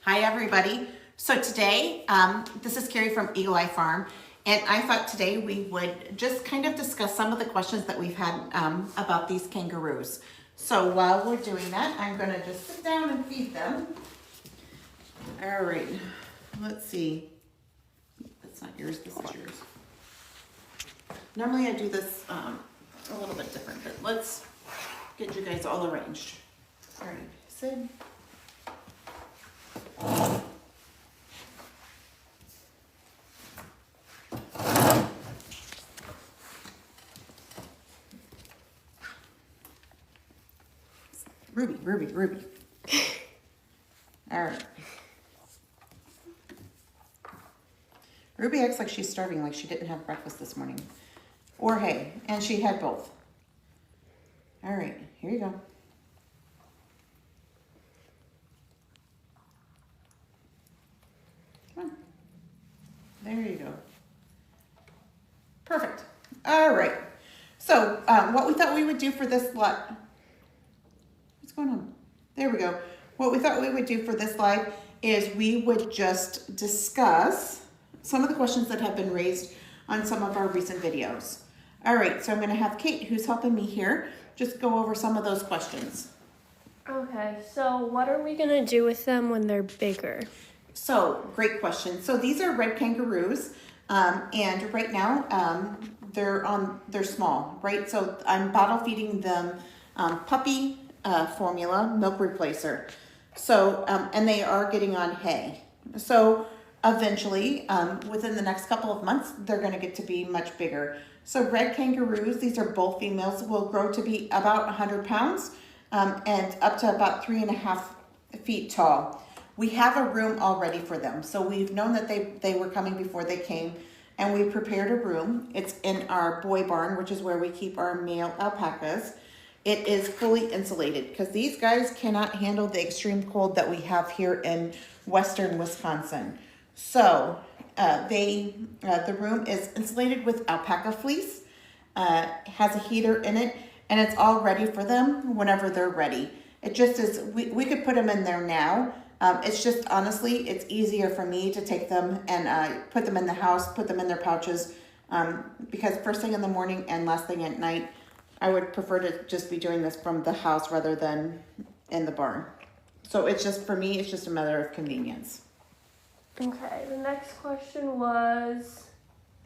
Hi everybody. So today, this is Carrie from Eagle Eye Farm, and I thought today we would just kind of discuss some of the questions that we've had about these kangaroos. So while we're doing that, I'm going to just sit down and feed them. All right, let's see. That's not yours, this is yours. Normally I do this a little bit different, but let's get you guys all arranged. All right, Sid. Rooby. All right. Rooby acts like she's starving, like she didn't have breakfast this morning. Or hay, and she had both. All right, here you go. Come on. There you go. Perfect. All right. So what we thought we would do for this lot. What's going on? There we go. What we thought we would do for this live is we would just discuss some of the questions that have been raised on some of our recent videos. All right, so I'm going to have Kate, who's helping me here, just go over some of those questions. Okay, so what are we going to do with them when they're bigger? So, great question. So these are red kangaroos, and right now they're small, right? So I'm bottle feeding them puppy formula, milk replacer. So, and they are getting on hay. So eventually, within the next couple of months, they're going to get to be much bigger. So red kangaroos, these are both females, will grow to be about 100 pounds and up to about 3.5 feet tall. We have a room already for them. So we've known that they were coming before they came, and we prepared a room. It's in our boy barn, which is where we keep our male alpacas. It is fully insulated because these guys cannot handle the extreme cold that we have here in western Wisconsin. So the room is insulated with alpaca fleece, has a heater in it, and it's all ready for them whenever they're ready. It just is, we could put them in there now. It's just, honestly, it's easier for me to take them and put them in the house, put them in their pouches, because first thing in the morning and last thing at night, I would prefer to just be doing this from the house rather than in the barn. So it's just, for me, it's just a matter of convenience. Okay, the next question was,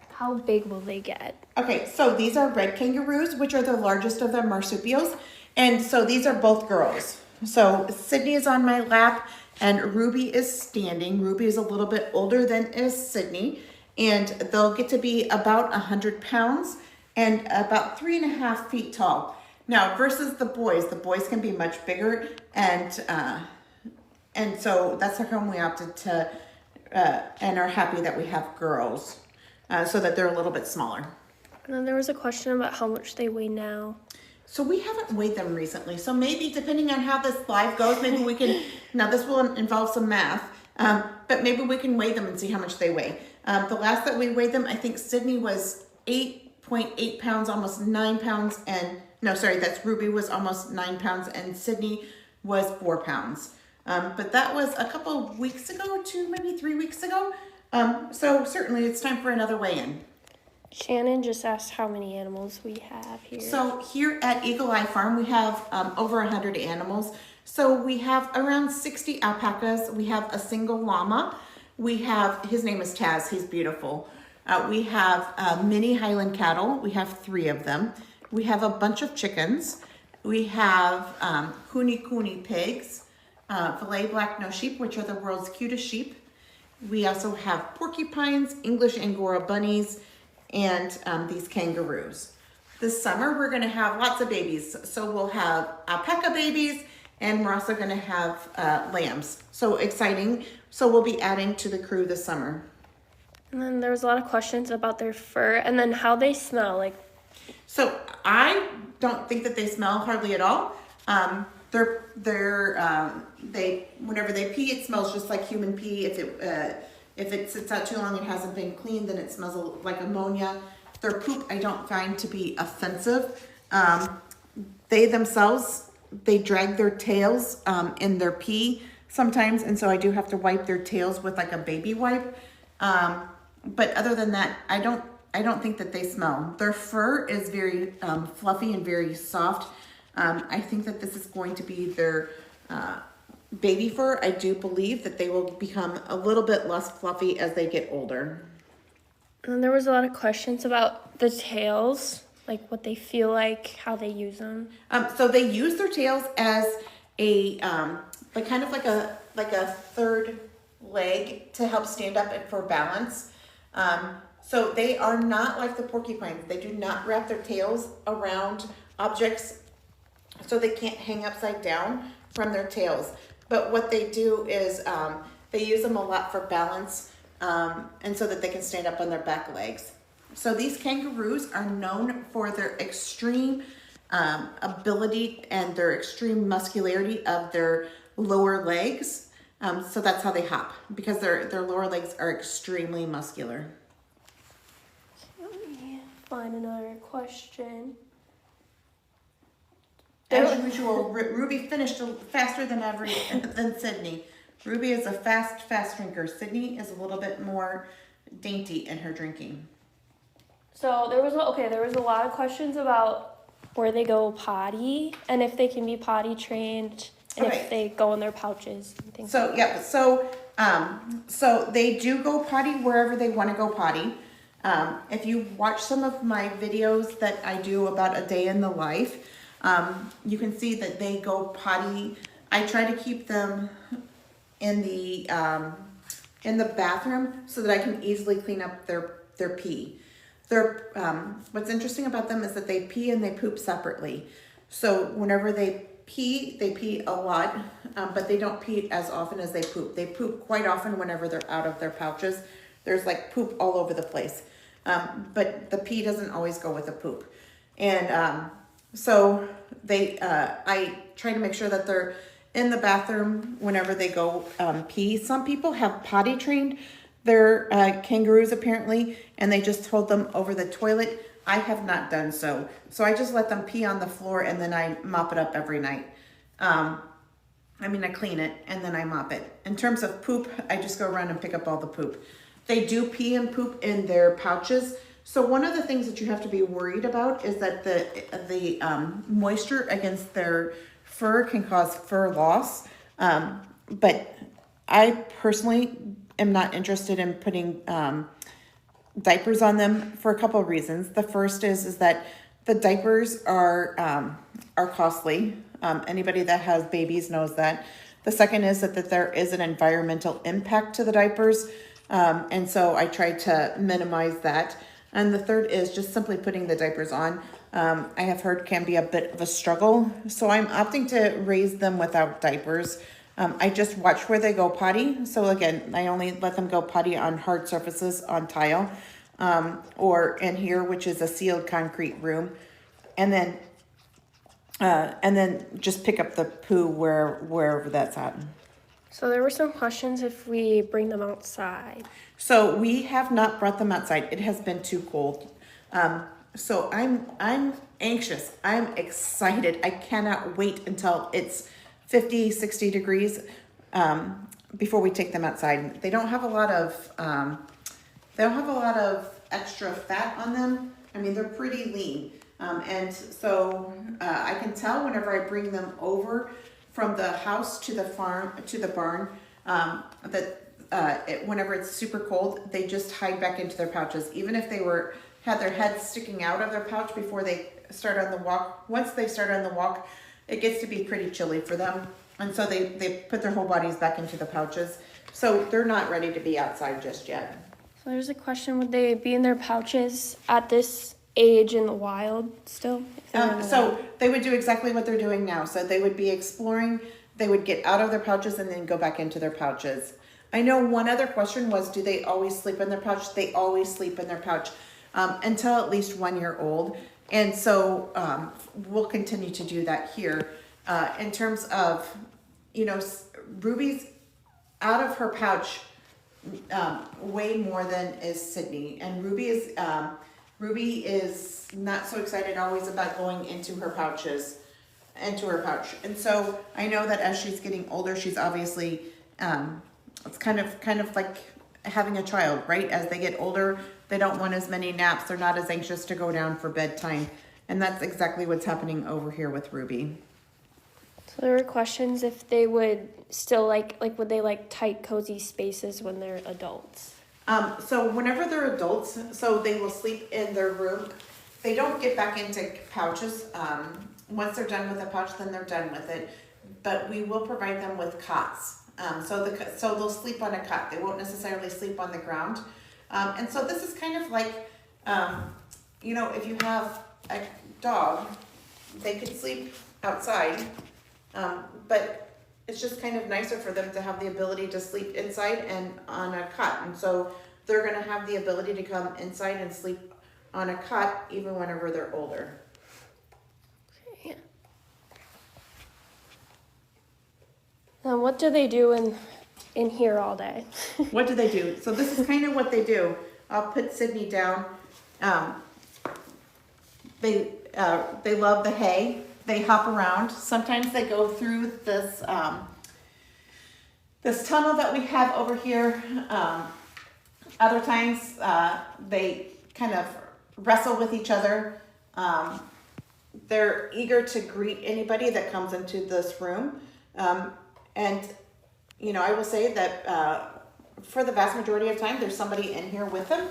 how big will they get? Okay, so these are red kangaroos, which are the largest of the marsupials. And so these are both girls. So Sydney is on my lap and Ruby is standing. Ruby is a little bit older than is Sydney, and they'll get to be about 100 pounds and about 3.5 feet tall. Now, versus the boys can be much bigger, and so that's how come we opted to, and are happy that we have girls, so that they're a little bit smaller. And then there was a question about how much they weigh now. So we haven't weighed them recently. So maybe depending on how this live goes, maybe we can, now this will involve some math, but maybe we can weigh them and see how much they weigh. The last that we weighed them, I think Sydney was 8.8 pounds, almost 9 pounds, and no, sorry, that's Ruby was almost 9 pounds and Sydney was 4 pounds. But that was a couple of weeks ago, maybe 3 weeks ago. So certainly it's time for another weigh-in. Shannon just asked how many animals we have here. So here at Eagle Eye Farm, we have over 100 animals. So we have around 60 alpacas. We have a single llama. We have, his name is Taz, he's beautiful. We have mini Highland cattle. We have 3 of them. We have a bunch of chickens. We have kuni pigs, filet black nose sheep, which are the world's cutest sheep. We also have porcupines, English Angora bunnies, and these kangaroos. This summer, we're gonna have lots of babies. So we'll have alpaca babies, and we're also gonna have lambs. So exciting. So we'll be adding to the crew this summer. And then there was a lot of questions about their fur and then how they smell. So I don't think that they smell hardly at all. Whenever they pee, it smells just like human pee. If it sits out too long and hasn't been cleaned, then it smells like ammonia. Their poop I don't find to be offensive. They themselves, they drag their tails in their pee. sometimes, and so I do have to wipe their tails with like a baby wipe. But other than that, I don't think that they smell. Their fur is very fluffy and very soft. I think that this is going to be their baby fur. I do believe that they will become a little bit less fluffy as they get older. And there was a lot of questions about the tails, like what they feel like, how they use them. So they use their tails as a like kind of like a third leg to help stand up and for balance. So they are not like the porcupines. They do not wrap their tails around objects, so they can't hang upside down from their tails. But what they do is they use them a lot for balance, and so that they can stand up on their back legs. So these kangaroos are known for their extreme ability and their extreme muscularity of their lower legs. So that's how they hop, because their lower legs are extremely muscular. Let me find another question. As usual, Ruby finished faster than Sydney. Ruby is a fast drinker. Sydney is a little bit more dainty in her drinking. So there was a lot of questions about where they go potty and if they can be potty trained and if they go in their pouches and things. So yeah, so they do go potty wherever they want to go potty. If you watch some of my videos that I do about a day in the life, you can see that they go potty. I try to keep them in the bathroom so that I can easily clean up their pee. What's interesting about them is that they pee and they poop separately. So whenever they pee a lot, but they don't pee as often as they poop. They poop quite often whenever they're out of their pouches. There's like poop all over the place. But the pee doesn't always go with the poop. And so I try to make sure that they're in the bathroom whenever they go pee. Some people have potty trained their kangaroos apparently, and they just hold them over the toilet. I have not done so. So I just let them pee on the floor and then I mop it up every night. I clean it and then I mop it. In terms of poop, I just go around and pick up all the poop. They do pee and poop in their pouches. So one of the things that you have to be worried about is that the moisture against their fur can cause fur loss. But I personally am not interested in putting diapers on them for a couple of reasons. The first is that the diapers are costly. Anybody that has babies knows that. The second is that there is an environmental impact to the diapers. And so I try to minimize that. And the third is just simply putting the diapers on. I have heard can be a bit of a struggle. So I'm opting to raise them without diapers. I just watch where they go potty. So again, I only let them go potty on hard surfaces on tile, or in here, which is a sealed concrete room. And then just pick up the poo wherever that's at. So there were some questions if we bring them outside. So we have not brought them outside. It has been too cold. So I'm anxious. I'm excited. I cannot wait until it's 50, 60 degrees before we take them outside. They don't have a lot of extra fat on them. I mean, they're pretty lean. And so I can tell whenever I bring them over from the house to the farm, to the barn, whenever it's super cold, they just hide back into their pouches. Even if they had their heads sticking out of their pouch before they start on the walk, once they start on the walk, it gets to be pretty chilly for them. And so they put their whole bodies back into the pouches. So they're not ready to be outside just yet. So there's a question, would they be in their pouches at this age in the wild still? So they would do exactly what they're doing now. So they would be exploring, they would get out of their pouches and then go back into their pouches. I know one other question was, do they always sleep in their pouch? They always sleep in their pouch until at least 1 year old. And so we'll continue to do that here. In terms of, Ruby's out of her pouch way more than is Sydney. And Ruby is not so excited always about going into her pouches. into her pouch. And so I know that as she's getting older, she's obviously, it's kind of like having a child, right? As they get older, they don't want as many naps. They're not as anxious to go down for bedtime. And that's exactly what's happening over here with Ruby. So there were questions if they would still would they like tight, cozy spaces when they're adults? So whenever they're adults, so they will sleep in their room. They don't get back into pouches. Once they're done with a pouch, then they're done with it. But we will provide them with cots. So they'll sleep on a cot. They won't necessarily sleep on the ground. And so this is kind of like, if you have a dog, they could sleep outside, but it's just kind of nicer for them to have the ability to sleep inside and on a cot. And so they're going to have the ability to come inside and sleep on a cot even whenever they're older. Okay. What do they do in here all day? What do they do? So this is kind of what they do. I'll put Sydney down. They love the hay. They hop around. Sometimes they go through this this tunnel that we have over here. Other times they kind of wrestle with each other. They're eager to greet anybody that comes into this room. And I will say that for the vast majority of time, there's somebody in here with them.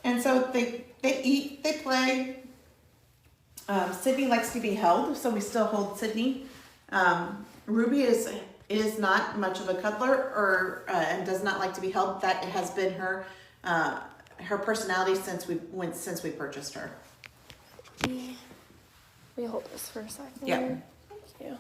And so they eat, they play. Sydney likes to be held, so we still hold Sydney. Ruby is not much of a cuddler or and does not like to be held. That has been her personality since we purchased her. We hold this for a second. Yeah. Thank you.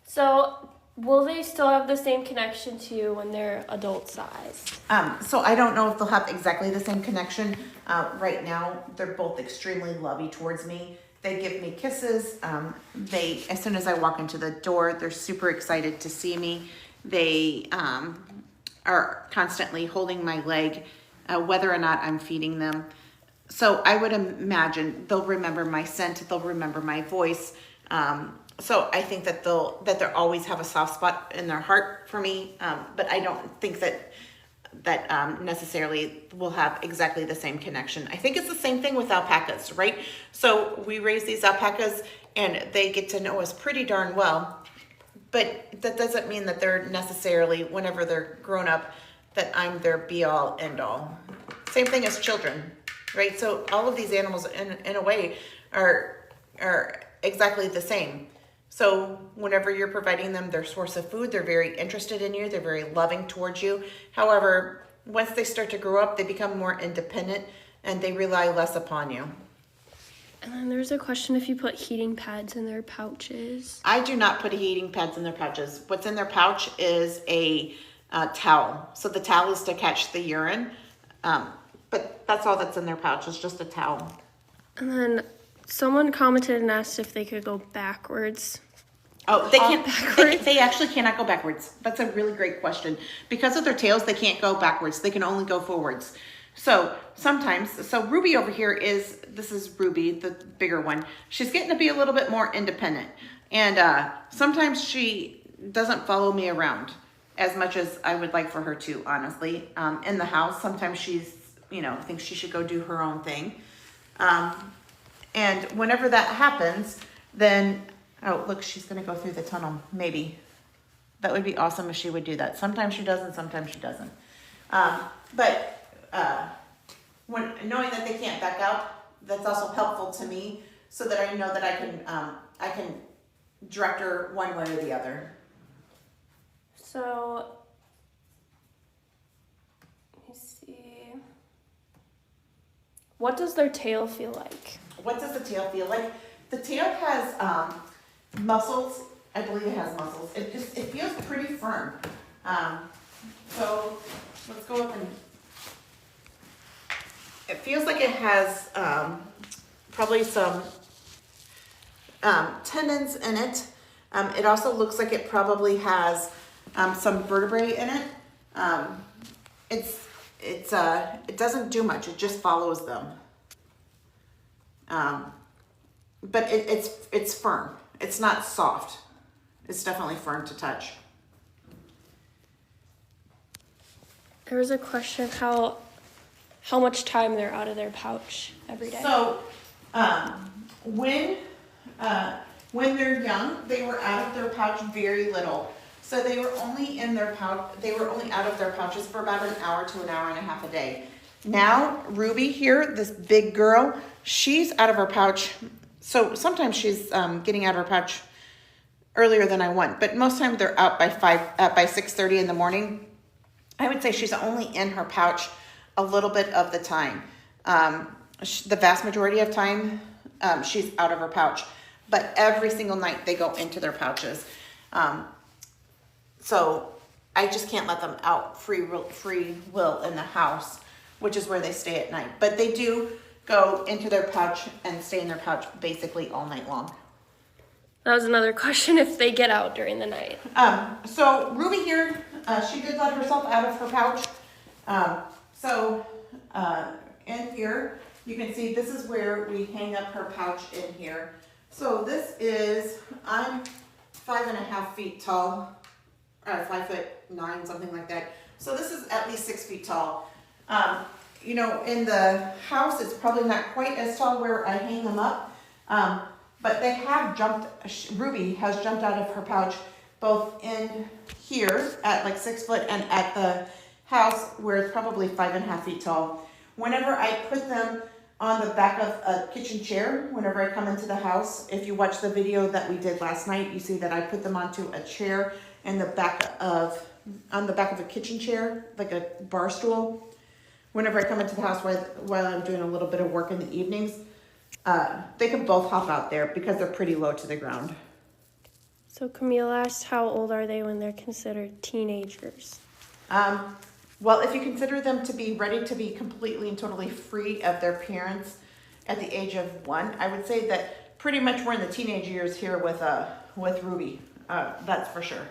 So, will they still have the same connection to you when they're adult sized? So I don't know if they'll have exactly the same connection. Right now, they're both extremely lovey towards me. They give me kisses. As soon as I walk into the door, they're super excited to see me. They are constantly holding my leg, whether or not I'm feeding them. So I would imagine they'll remember my scent. They'll remember my voice. So I think that they'll always have a soft spot in their heart for me. But I don't think that necessarily will have exactly the same connection. I think it's the same thing with alpacas, right? So we raise these alpacas and they get to know us pretty darn well, but that doesn't mean that they're necessarily, whenever they're grown up, that I'm their be all end all. Same thing as children, right? So all of these animals in a way are exactly the same. So whenever you're providing them their source of food, they're very interested in you. They're very loving towards you. However, once they start to grow up, they become more independent and they rely less upon you. And then there's a question if you put heating pads in their pouches. I do not put heating pads in their pouches. What's in their pouch is a towel. So the towel is to catch the urine. But that's all that's in their pouch, is just a towel. And then someone commented and asked if they could go backwards. Oh, they can't. They actually cannot go backwards. That's a really great question. Because of their tails, they can't go backwards. They can only go forwards. So sometimes, Ruby over here this is Ruby, the bigger one. She's getting to be a little bit more independent. And sometimes she doesn't follow me around as much as I would like for her to, honestly. In the house, sometimes she's, thinks she should go do her own thing. And whenever that happens, then, oh, look, she's going to go through the tunnel, maybe. That would be awesome if she would do that. Sometimes she does and sometimes she doesn't. But when knowing that they can't back out, that's also helpful to me so that I know that I can direct her one way or the other. So, let me see. What does their tail feel like? What does the tail feel like? The tail has muscles. I believe it has muscles. It feels pretty firm. So let's go up and. It feels like it has probably some tendons in it. It also looks like it probably has some vertebrae in it. It doesn't do much. It just follows them. but it's firm. It's not soft. It's definitely firm to touch. There was a question of how much time they're out of their pouch every day. So, when they're young, they were out of their pouch very little. So they were only in their pouch. They were only out of their pouches for about an hour to an hour and a half a day. Now, Ruby here, this big girl, she's out of her pouch. So sometimes she's getting out of her pouch earlier than I want, but most times they're out by 6:30 in the morning. I would say she's only in her pouch a little bit of the time. The vast majority of time, she's out of her pouch, but every single night they go into their pouches. So I just can't let them out free will in the house, which is where they stay at night. But they do go into their pouch and stay in their pouch basically all night long. That was another question, if they get out during the night. So Ruby here, she did let herself out of her pouch. In here, you can see this is where we hang up her pouch in here. So this is, I'm 5.5 feet tall, 5'9", something like that. So this is at least 6 feet tall. You know, in the house, it's probably not quite as tall where I hang them up. But they have jumped, Ruby has jumped out of her pouch, both in here at like 6 foot and at the house where it's probably 5.5 feet tall. Whenever I put them on the back of a kitchen chair, whenever I come into the house, if you watch the video that we did last night, you see that I put them onto a chair in the on the back of a kitchen chair, like a bar stool. Whenever I come into the house while I'm doing a little bit of work in the evenings, they can both hop out there because they're pretty low to the ground. So Camille asked, how old are they when they're considered teenagers? Well, if you consider them to be ready to be completely and totally free of their parents at the age of 1, I would say that pretty much we're in the teenage years here with Ruby. That's for sure,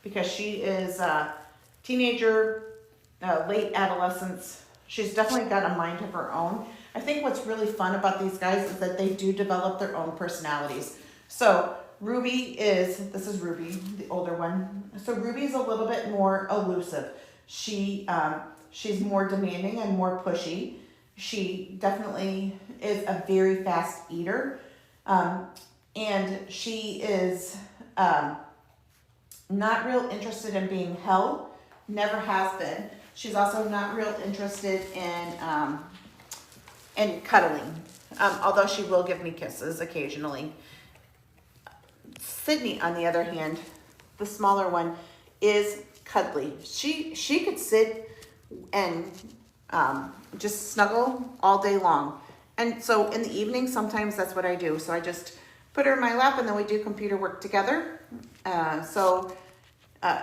because she is a teenager, late adolescence. She's definitely got a mind of her own. I think what's really fun about these guys is that they do develop their own personalities. So this is Ruby, the older one. So Ruby's a little bit more elusive. She's more demanding and more pushy. She definitely is a very fast eater. And she is not real interested in being held, never has been. She's also not real interested in cuddling, although she will give me kisses occasionally. Sydney, on the other hand, the smaller one, is cuddly. She could sit and just snuggle all day long. And so in the evening, sometimes that's what I do. So I just put her in my lap and then we do computer work together.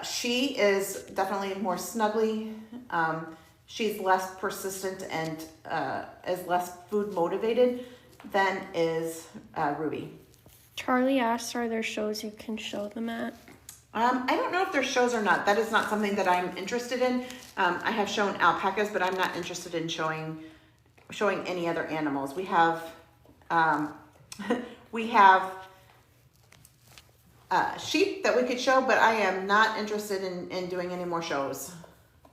She is definitely more snuggly. She's less persistent and is less food motivated than is Ruby. Charlie asked, are there shows you can show them at? I don't know if there's shows or not. That is not something that I'm interested in. I have shown alpacas, but I'm not interested in showing any other animals. We have sheep that we could show, but I am not interested in doing any more shows.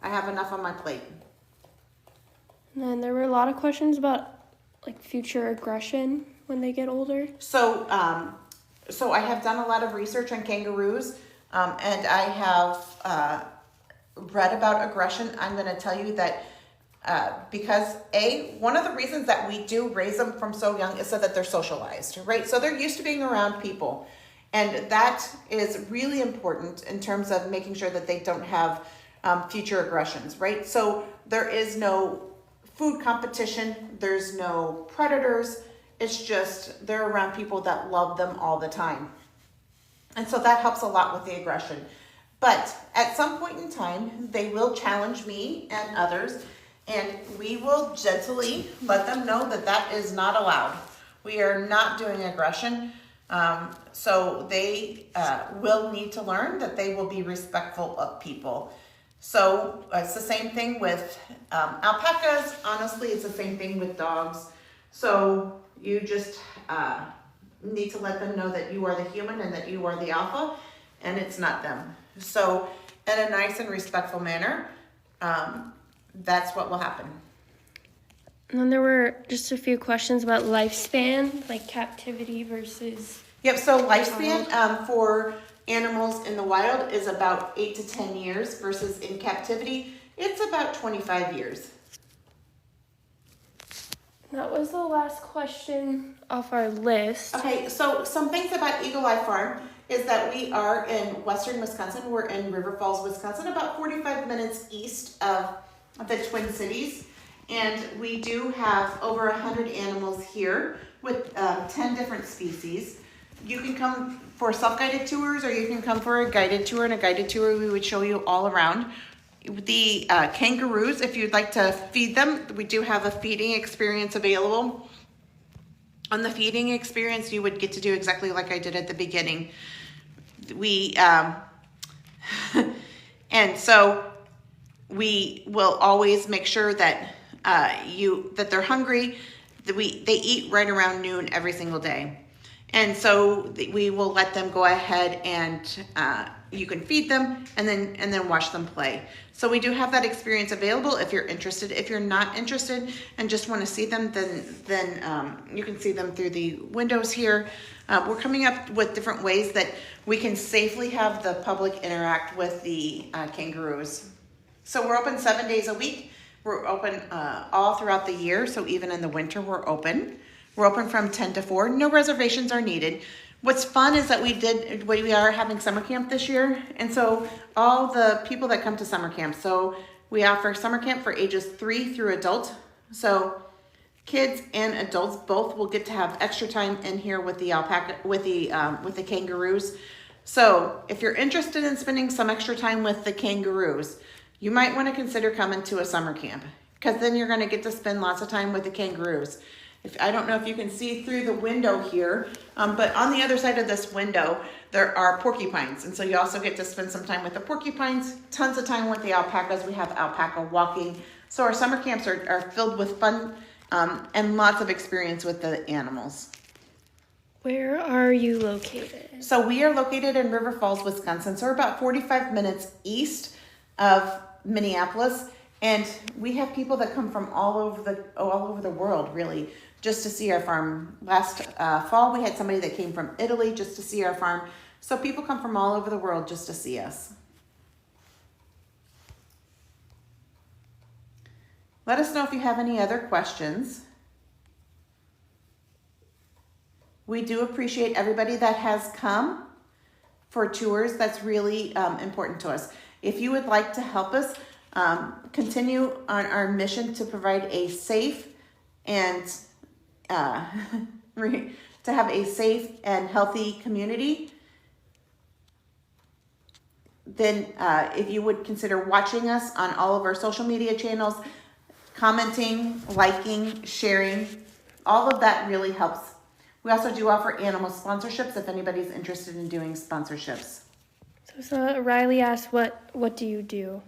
I have enough on my plate. And then there were a lot of questions about like future aggression when they get older. So I have done a lot of research on kangaroos, and I have read about aggression. I'm going to tell you that because one of the reasons that we do raise them from so young is so that they're socialized, right? So they're used to being around people. And that is really important in terms of making sure that they don't have future aggressions, right? So there is no food competition. There's no predators. It's just they're around people that love them all the time. And so that helps a lot with the aggression. But at some point in time, they will challenge me and others, and we will gently let them know that that is not allowed. We are not doing aggression. So they will need to learn that they will be respectful of people. So it's the same thing with alpacas. Honestly, it's the same thing with dogs. So you just need to let them know that you are the human and that you are the alpha, and it's not them. So in a nice and respectful manner, that's what will happen. And then there were just a few questions about lifespan, like captivity versus... Yep, so lifespan for animals in the wild is about 8 to 10 years versus in captivity, it's about 25 years. That was the last question off our list. Okay, so some things about Eagle Eye Farm is that we are in western Wisconsin. We're in River Falls, Wisconsin, about 45 minutes east of the Twin Cities. And we do have over 100 animals here with 10 different species. You can come for self-guided tours or you can come for a guided tour. And a guided tour, we would show you all around. The kangaroos, if you'd like to feed them, we do have a feeding experience available. On the feeding experience, you would get to do exactly like I did at the beginning. And so we will always make sure that that they're hungry. They eat right around noon every single day. And so we will let them go ahead and you can feed them and then watch them play. So we do have that experience available if you're interested. If you're not interested and just want to see them, then you can see them through the windows here. We're coming up with different ways that we can safely have the public interact with the kangaroos. So we're open 7 days a week. We're open all throughout the year. So even in the winter, we're open. We're open from 10 to 4. No reservations are needed. What's fun is that we are having summer camp this year. And so all the people that come to summer camp, so we offer summer camp for ages 3 through adult. So kids and adults both will get to have extra time in here with the alpaca, with the kangaroos. So if you're interested in spending some extra time with the kangaroos, you might want to consider coming to a summer camp because then you're going to get to spend lots of time with the kangaroos. I don't know if you can see through the window here, but on the other side of this window, there are porcupines. And so you also get to spend some time with the porcupines, tons of time with the alpacas. We have alpaca walking. So our summer camps are filled with fun and lots of experience with the animals. Where are you located? So we are located in River Falls, Wisconsin. So we're about 45 minutes east of Minneapolis. And we have people that come from all over the world, really, just to see our farm. Last fall, we had somebody that came from Italy just to see our farm. So people come from all over the world just to see us. Let us know if you have any other questions. We do appreciate everybody that has come for tours. That's really important to us. If you would like to help us continue on our mission to provide a safe and to have a safe and healthy community, then if you would consider watching us on all of our social media channels, commenting, liking, sharing, all of that really helps. We also do offer animal sponsorships if anybody's interested in doing sponsorships. So Riley asked, what do you do?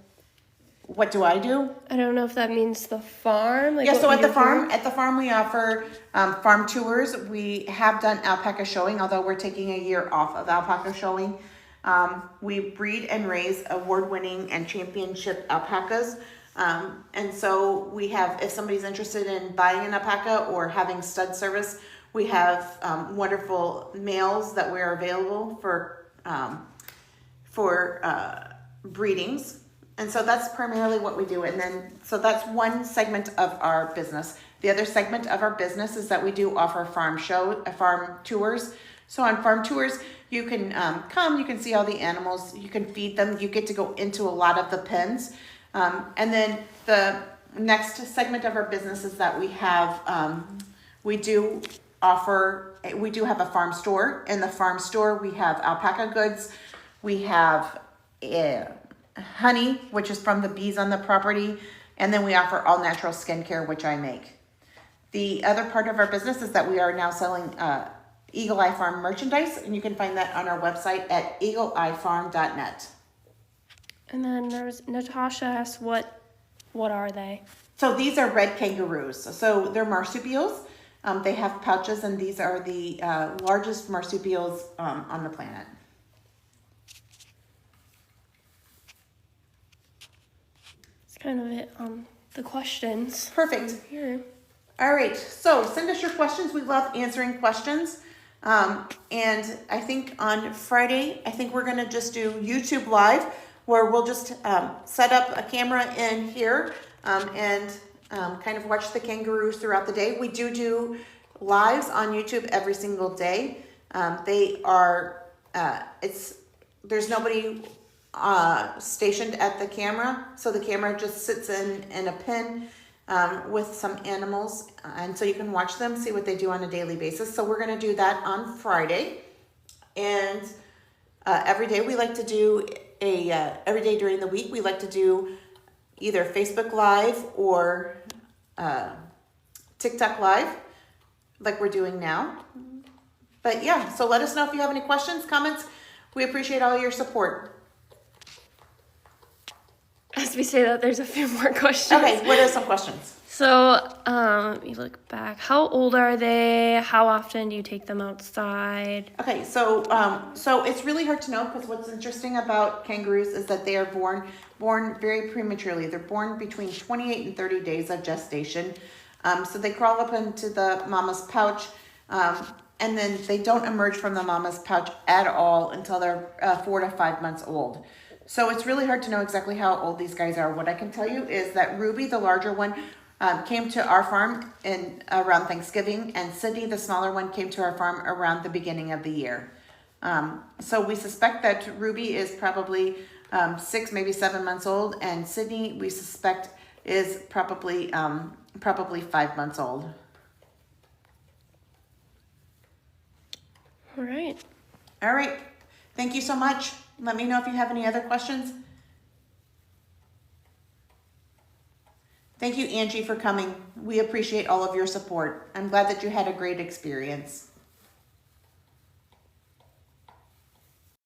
What do I do? I don't know if that means the farm. Like, yeah, so at the farm we offer farm tours. We have done alpaca showing, although we're taking a year off of alpaca showing. We breed and raise award-winning and championship alpacas. And so we have, if somebody's interested in buying an alpaca or having stud service, we have wonderful males that we're available for breedings. And so that's primarily what we do. And then, so that's one segment of our business. The other segment of our business is that we do offer farm tours. So on farm tours, you can come, you can see all the animals, you can feed them, you get to go into a lot of the pens. And then the next segment of our business is that we have, we do have a farm store. In the farm store, we have alpaca goods. We have honey, which is from the bees on the property. And then we offer all natural skincare, which I make. The other part of our business is that we are now selling Eagle Eye Farm merchandise, and you can find that on our website at eagleeyefarm.net. And then there's Natasha asked, what are they? So these are red kangaroos. So they're marsupials. They have pouches, and these are the largest marsupials on the planet. That's kind of it on the questions. Perfect. Here. All right, so send us your questions. We love answering questions. And I think on Friday, I think we're going to just do YouTube Live, where we'll just set up a camera in here and kind of watch the kangaroos throughout the day. We do lives on YouTube every single day. They are, there's nobody stationed at the camera, so the camera just sits in a pen with some animals, and so you can watch them, see what they do on a daily basis. So we're going to do that on Friday, and every day we like to do every day during the week we like to do either Facebook Live or TikTok Live, like we're doing now. But yeah, so let us know if you have any questions, comments. We appreciate all your support. As we say that, there's a few more questions. Okay, what are some questions? So, you look back. How old are they? How often do you take them outside? Okay, so it's really hard to know, because what's interesting about kangaroos is that they are born very prematurely. They're born between 28 and 30 days of gestation. So they crawl up into the mama's pouch, and then they don't emerge from the mama's pouch at all until they're 4 to 5 months old. So it's really hard to know exactly how old these guys are. What I can tell you is that Rooby, the larger one, came to our farm around Thanksgiving, and Sydney, the smaller one, came to our farm around the beginning of the year. So we suspect that Rooby is probably 6, maybe 7 months old, and Sydney, we suspect, is probably 5 months old. All right. All right. Thank you so much. Let me know if you have any other questions. Thank you, Angie, for coming. We appreciate all of your support. I'm glad that you had a great experience.